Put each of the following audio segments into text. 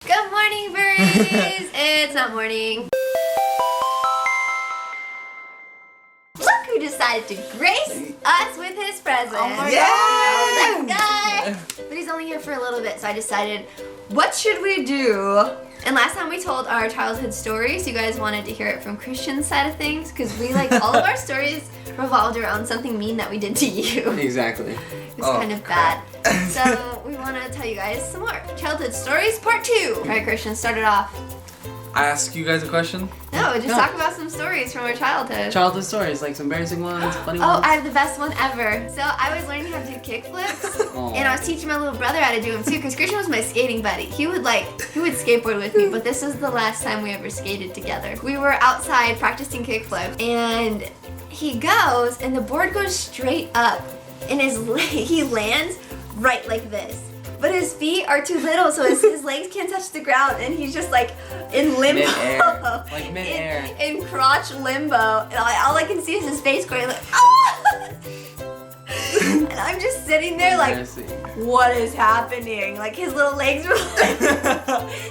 Good morning, birdies! It's not morning. Look who decided to grace us with his present. Oh my God! That guy! But he's only here for a little bit, so I decided, what should we do? And last time we told our childhood stories, you guys wanted to hear it from Christian's side of things, because we like all of our stories revolved around something mean that we did to you. Exactly. It's kind of bad. So we want to tell you guys some more childhood stories, part 2. All right, Christian, start it off. I ask you guys a question? No, just talk about some stories from our childhood. Childhood stories, like some embarrassing ones, funny Oh, ones. I have the best one ever. So I was learning how to do kickflips, and I was teaching my little brother how to do them too, because Christian was my skating buddy. He would skateboard with me, but this was the last time we ever skated together. We were outside practicing kickflips, and he goes, and the board goes straight up, and he lands right like this. But his feet are too little, so his legs can't touch the ground, and he's just like in limbo. Mid-air. Like mid-air. In crotch limbo. And all I can see is his face going like, ah! And I'm just sitting there like, what is happening? Like his little legs were like,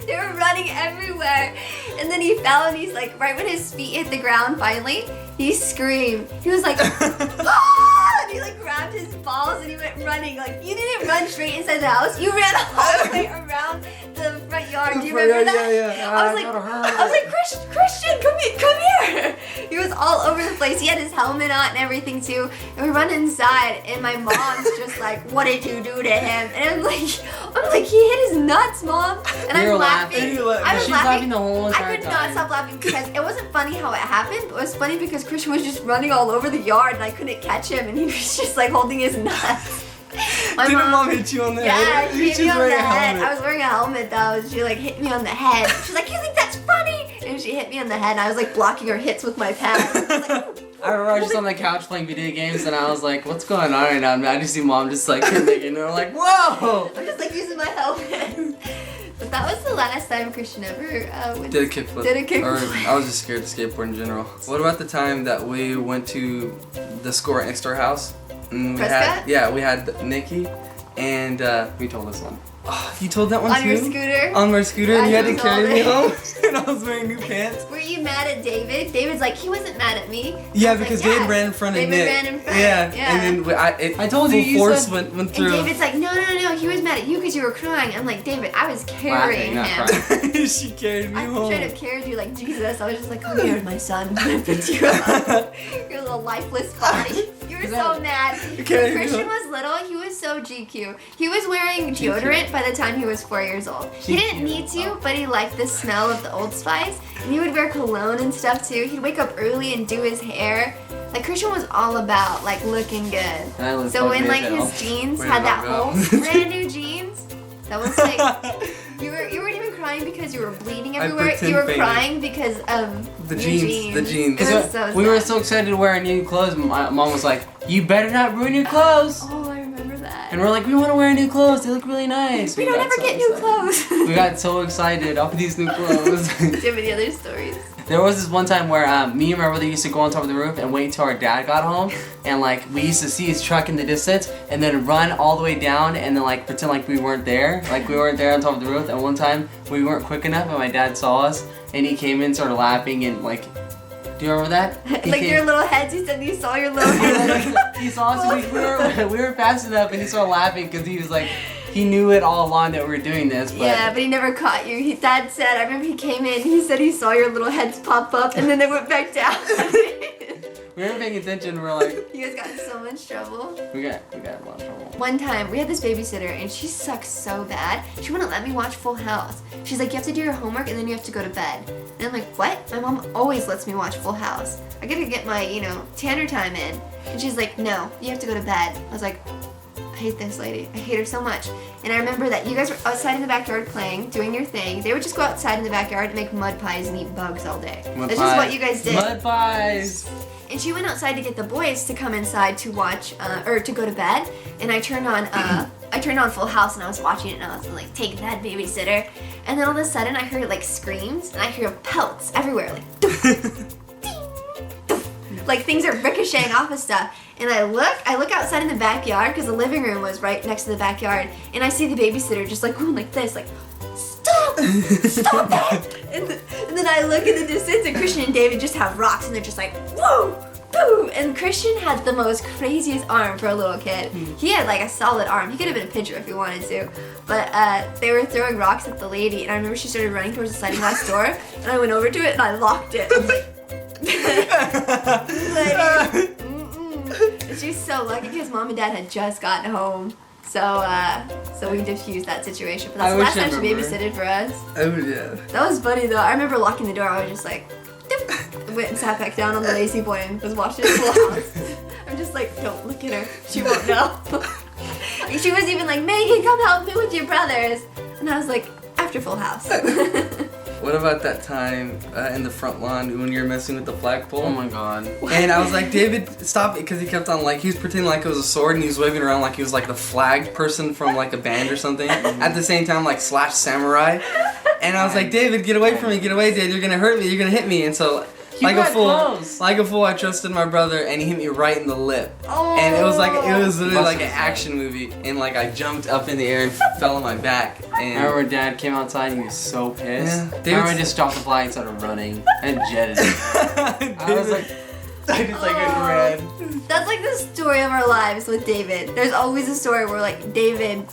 they were running everywhere. And then he fell, and he's like, right when his feet hit the ground finally, he screamed. He was like, ah! And he like grabbed his balls and he went running. Like, you didn't run straight inside the house. You ran all the way around the front yard. Do you remember that? Yeah. I was like, Christian, come here. He was all over the place. He had his helmet on and everything too. And we run inside, and my mom's just like, what did you do to him? And I'm like, he hit his nuts, Mom. And I'm laughing. I was laughing the whole entire I could not stop laughing because it wasn't funny how it happened. It was funny because Christian was just running all over the yard, and I couldn't catch him, and he was just like holding his nuts. Didn't mom hit you on the head? Yeah, she hit me on the head. I was wearing a helmet though. She like hit me on the head. She's like, you think that's funny? And she hit me on the head, and I was like blocking her hits with my pad. I remember I was just on the couch playing video games, and I was like, what's going on right now? And I just see Mom just like making her like, whoa! I'm just like using my helmet. But that was the last time Christian ever did a kickflip. Or I was just scared to skateboard in general. What about the time that we went to the school right next to our house? And we had Nikki, and we told this one. Oh, you told that one on too? Your scooter? On my scooter, and you had to carry me home, and I was wearing new pants. Were you mad at David? David's like, he wasn't mad at me. Yeah, because David ran in front of Nick. David ran in front. Yeah, and then I told you, full force went through. And David's like, no, he was mad at you because you were crying. I'm like, David, I was carrying him. She carried me home. I should have carried you like Jesus. I was just like, come here, my son. I'm gonna pick you up. Your little lifeless body. You were so mad. When Christian was little, he was so GQ. He was wearing deodorant by the time he was 4 years old. He didn't need to, but he liked the smell of the Old Spice. And he would wear cologne and stuff too. He'd wake up early and do his hair. Like Christian was all about like looking good. So when like his jeans had that whole brand new jeans, that was like you weren't even crying because you were bleeding everywhere. You were crying because of the jeans. The jeans. It was so we were so excited to wear new clothes. My Mom was like, "You better not ruin your clothes." Oh, I remember that. And we're like, "We want to wear new clothes. They look really nice." We don't ever get new clothes. We got so excited off of these new clothes. Do you have any other stories? There was this one time where me and my brother used to go on top of the roof and wait till our dad got home, and like we used to see his truck in the distance and then run all the way down and then like pretend like we weren't there, on top of the roof. And one time we weren't quick enough and my dad saw us and he came in, started laughing, and like, do you remember that? Like your little heads, he said he saw your little heads. He saw us, we were fast enough, and he started laughing because he was like, he knew it all along that we were doing this. But yeah, but he never caught you. Dad said, I remember he came in, he said he saw your little heads pop up and then they went back down. We weren't paying attention. We're like, you guys got in so much trouble. We got a lot of trouble. One time, we had this babysitter and she sucked so bad. She wouldn't let me watch Full House. She's like, you have to do your homework and then you have to go to bed. And I'm like, what? My mom always lets me watch Full House. I gotta get my, Tanner time in. And she's like, no, you have to go to bed. I was like, I hate this lady. I hate her so much. And I remember that you guys were outside in the backyard playing, doing your thing. They would just go outside in the backyard and make mud pies and eat bugs all day. That's just what you guys did. Mud pies! And she went outside to get the boys to come inside to watch, or to go to bed. And I turned on Full House and I was watching it and I was like, take that, babysitter. And then all of a sudden I heard like screams and I hear pelts everywhere, like doof, ding, doof. Like things are ricocheting off of stuff. And I look outside in the backyard because the living room was right next to the backyard. And I see the babysitter just like going like this, like, stop! Stop it! And then I look in the distance and Christian and David just have rocks and they're just like, whoa! Boom! And Christian had the most craziest arm for a little kid. He had like a solid arm. He could have been a pitcher if he wanted to. But they were throwing rocks at the lady, and I remember she started running towards the sliding glass door, and I went over to it and I locked it. I was like, and she's so lucky because mom and dad had just gotten home. So we diffused that situation. But that's the last time she babysitted for us. Oh yeah. That was funny though. I remember locking the door. I was just like, went and sat back down on the lazy boy and was watching Full House. I'm just like, don't look at her. She won't know. She was even like, Megan, come help me with your brothers. And I was like, after Full House. What about that time in the front lawn when you were messing with the flagpole? Oh my god. And I was like, David, stop it, because he kept on like, he was pretending like it was a sword and he was waving around like he was like the flag person from like a band or something. At the same time, like / samurai. And I was like, David, get away from me, get away, Dad, you're gonna hurt me, you're gonna hit me. And so like a fool, I trusted my brother, and he hit me right in the lip. Oh. And it was literally like an action movie, and like I jumped up in the air and fell on my back. And I remember Dad came outside and he was so pissed. Yeah, I remember I just stopped the flag and started running and jetted it. I was like, I just like it ran. That's like the story of our lives with David. There's always a story where like, David,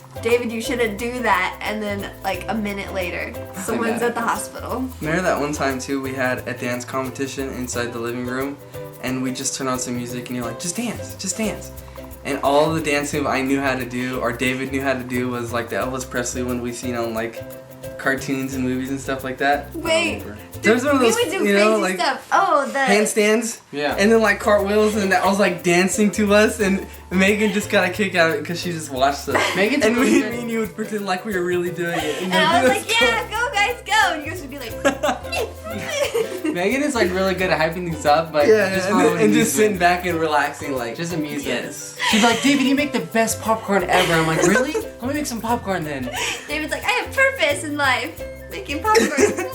you shouldn't do that, and then like a minute later, someone's at the hospital. Remember that one time too, we had a dance competition inside the living room, and we just turned on some music, and you're like, just dance. And all the dancing I knew how to do, or David knew how to do, was like the Elvis Presley one we seen on like cartoons and movies and stuff like that. Wait. There was one of those, we would do you know, crazy like stuff. Oh, the handstands. Yeah. And then like cartwheels, and I was like dancing to us, and Megan just got a kick out of it because she just watched us. Megan's and really me good. and you would pretend like we were really doing it. and I was like, yeah, go guys, go. And you guys would be like, Megan is like really good at hyping things up, but just and just sitting back and relaxing, like just amusement. Yes. She'd be like, David, you make the best popcorn ever. I'm like, really? Let me make some popcorn then. David's like, I have purpose in life. Making popcorn.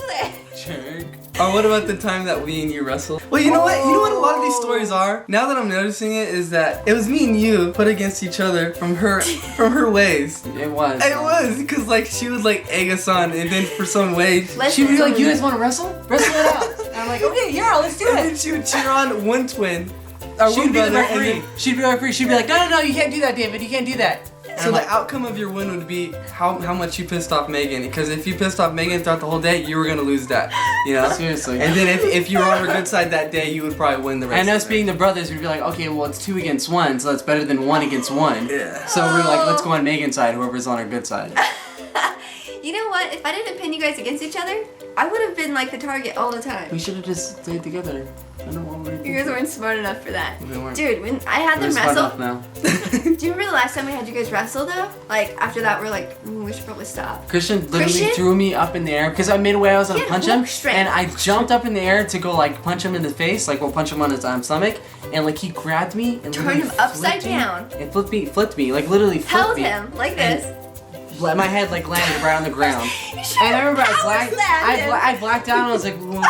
Jerk. Or what about the time that we and you wrestled? Well, you know what? You know what a lot of these stories are? Now that I'm noticing it, is that it was me and you put against each other from her ways. It was. It was, because like she would like egg us on, and then for some way she'd be like, you guys want to wrestle? Wrestle it out. And I'm like, okay, yeah, let's do and it. then she would cheer on one twin. She'd be the referee. She'd be the referee. She'd be like, no, you can't do that, David. You can't do that. So the outcome of your win would be how much you pissed off Megan. Because if you pissed off Megan throughout the whole day, you were gonna lose that. You know? Seriously. And then if you were on her good side that day, you would probably win the rest. And us being the brothers, we'd be like, okay, well it's 2 against 1, so that's better than 1 against 1. Yeah. So we're like, let's go on Megan's side, whoever's on our good side. You know what? If I didn't pin you guys against each other, I would have been like the target all the time. We should have just stayed together. I don't know what we're doing. You guys weren't smart enough for that. We weren't. Dude, when I had them We're smart wrestle. enough now. Do you remember the last time we had you guys wrestle though? Like after that, we're like, we should probably stop. Christian literally threw me up in the air because I made a way I was gonna punch him, and I jumped up in the air to go like punch him in the face, like we'll punch him on his sstomac, and like he grabbed me and turned him upside down. And flipped me, like literally flipped me. Held him like this. My head like landed right on the ground. And I remember I blacked out and I was like, whoa.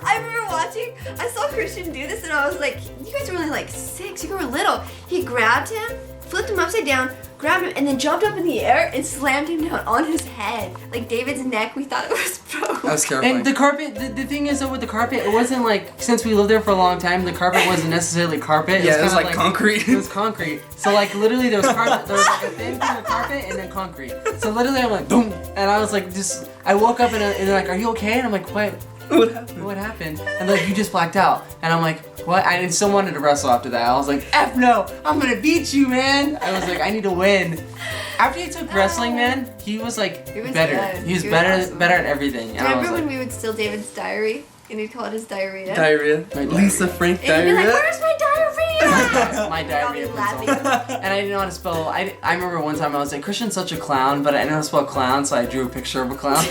I remember watching, I saw Christian do this and I was like, you guys were only like 6, you were little. He grabbed him, flipped him upside down, grabbed him, and then jumped up in the air and slammed him down on his head. Like David's neck, we thought it was broke. That was terrifying. And the carpet, the thing is though with the carpet, it wasn't like, since we lived there for a long time, the carpet wasn't necessarily carpet. Yeah, it was like concrete. It was concrete. So like literally there was carpet, there was like a thin thing of carpet and then concrete. So literally I'm like, boom, and I was like I woke up and they're like, are you okay? And I'm like, what? What happened? What happened? And like, you just blacked out. And I'm like, what? I still wanted to wrestle after that. I was like, F no, I'm gonna beat you, man. I was like, I need to win. After he took wrestling, man, he was like better. Good. He was better, awesome. better at everything. And Remember I was when like, we would steal David's diary and he'd call it his diarrhea? Diarrhea. Lisa Frank And he'd be diarrhea. like, where's my diarrhea? my diarrhea I'll be laughing. pencil. And I didn't know how to spell. I remember one time I was like, Christian's such a clown, but I didn't know how to spell clown, so I drew a picture of a clown.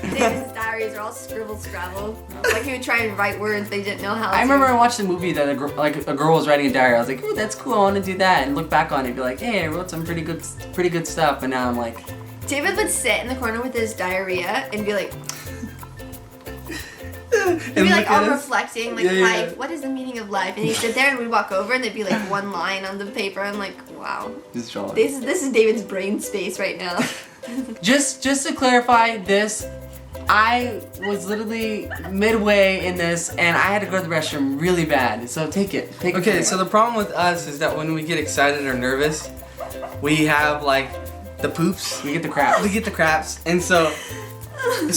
David's diaries are all scribble scrabble. Like he would try and write words they didn't know how to. I remember I watched a movie that a girl was writing a diary. I was like, "Ooh, that's cool. I want to do that." And look back on it, and be like, "Hey, I wrote some pretty good stuff." And now I'm like, David would sit in the corner with his diarrhea and be like, he'd be like all reflecting, like life. What is the meaning of life? And he'd sit there and we'd walk over and there'd be like one line on the paper. I'm like, wow, this is this is David's brain space right now. Just to clarify this, I was literally midway in this and I had to go to the restroom really bad. So take it. Okay, so the problem with us is that when we get excited or nervous, we have like the poops. We get the craps. We get the craps. And so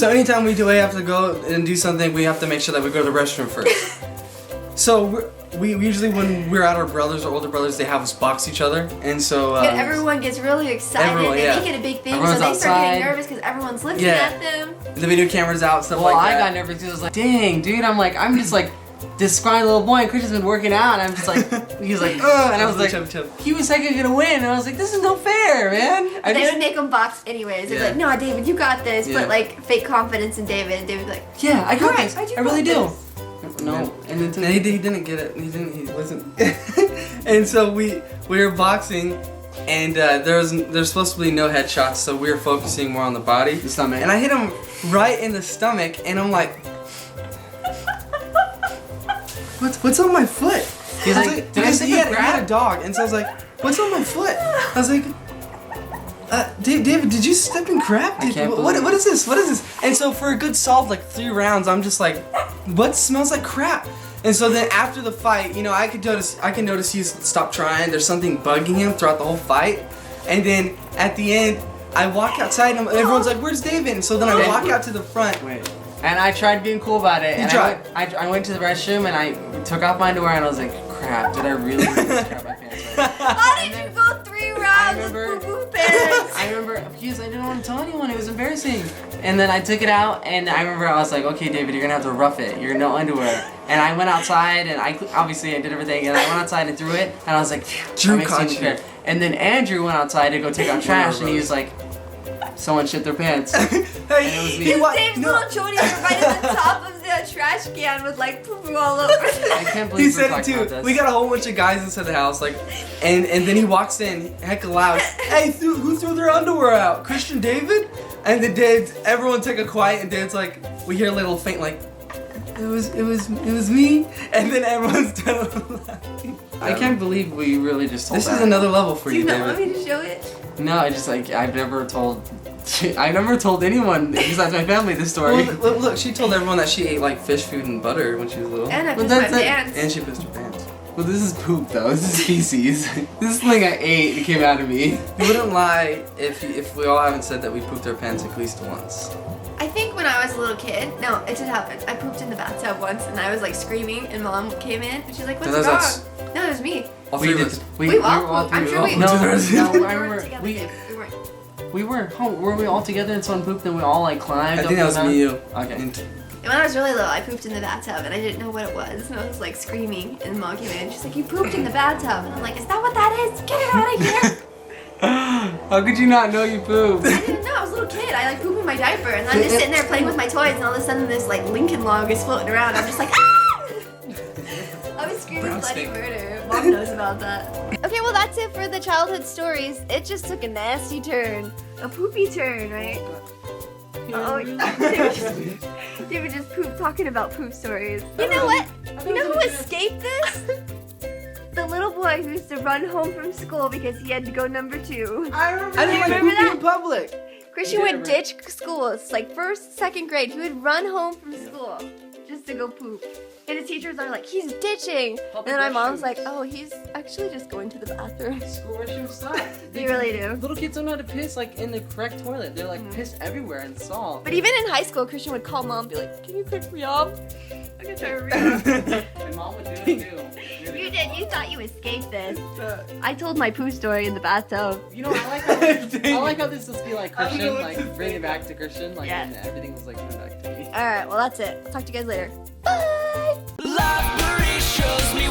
anytime we have to go and do something, we have to make sure that we go to the restroom first. So we usually, when we're at our brothers or older brothers, they have us box each other, and so everyone gets really excited. They make it a big thing, so they start getting nervous because everyone's looking at them. The video camera's out, stuff like that. Well, I got nervous because I was like, dang, dude, I'm just like this scrawny little boy, and Christian's been working out, and I'm just like, he was like, ugh, and I was like, he was like, gonna win, and I was like, this is no fair, man. They would make him box anyways. They're like, no, David, you got this, but like fake confidence in David, and David's like, yeah, I got this. I really do. No, and then he didn't get it. He wasn't. And so we were boxing, and there's supposed to be no headshots, so we were focusing more on the body, the stomach. And I hit him right in the stomach, and I'm like, what's on my foot? He's like, did I say he had a dog, and so I was like, what's on my foot? I was like, David, did you step in crap? What is this? What is this? And so for a good solid like 3 rounds, I'm just like, what smells like crap? And so then after the fight, you know, I can notice he's stopped trying. There's something bugging him throughout the whole fight. And then at the end, I walk outside and everyone's like, where's David? And so then I walk out to the front. Wait. And I tried being cool about it. I went to the restroom and I took off my underwear and I was like, crap, did I really crap my pants right? How did you go 3 rounds with poo-poo pants? I remember, because I didn't want to tell anyone, it was embarrassing. And then I took it out and I remember I was like, okay, David, you're gonna have to rough it. You're no underwear. And I went outside and obviously I did everything and I went outside and threw it and I was like, Drew caught you. And then Andrew went outside to go take out trash and he was like, someone shit their pants. And it was me. Dave's little chonies were right at the top of the trash can with like poo-poo all over. I can't believe he said it too. We got a whole bunch of guys inside the house, like, and then he walks in, heck loud. Hey, who threw their underwear out? Christian David? And then everyone took a quiet, and David's like, we hear a little faint like, it was me, and then everyone's done laughing. I can't believe we really just told this is another level for you, David. Do you not want me to show it? No, I just like I've never told anyone besides my family this story. Well, look, she told everyone that she ate like fish food and butter when she was little. And I pissed my pants. And she pissed her pants. Well, this is poop though. This is feces. This is something I ate. It came out of me. You wouldn't lie if we all haven't said that we pooped our pants at least once. I think when I was a little kid, no, it did happen. I pooped in the bathtub once, and I was like screaming, and Mom came in, and she's like, "What's wrong?" No, it was me. All three of us. We all pooped. I'm sure we. No, I remember we weren't. Were we all together and someone pooped and we all like climbed? I think that was me, you. Okay. And when I was really little, I pooped in the bathtub, and I didn't know what it was, and I was like screaming, and Mom came in, and she's like, "You pooped in the bathtub," and I'm like, "Is that what that is? Get it out of here!" How could you not know you pooped? I didn't know. I was a little kid. I like pooped in my diaper, and I'm just sitting there playing with my toys, and all of a sudden this like Lincoln log is floating around. I'm just like, ah! I was screaming bloody murder. Mom knows about that. Okay, well that's it for the childhood stories. It just took a nasty turn, a poopy turn, right? Oh, David just pooped talking about poop stories. You know what? You know who escaped this? The little boy who used to run home from school because he had to go number 2. I didn't like pooping in public. Christian would ditch school. It's like 1st, 2nd grade. He would run home from school just to go poop. And his teachers are like, he's ditching. And then my mom's like, oh, he's actually just going to the bathroom. School restrooms suck. They really do. Little kids don't know how to piss like in the correct toilet. They're like pissed everywhere in the stall. But even in high school, Christian would call Mom and be like, can you pick me up? I'm gonna try to read. And Mom would do it too. You did. You thought you escaped this. I told my poo story in the bathtub. You know, I like how this must be like Christian, like bring it back to Christian, like and everything was like coming back to me. All right. Well, that's it. I'll talk to you guys later. Bye. LifeBurry shows me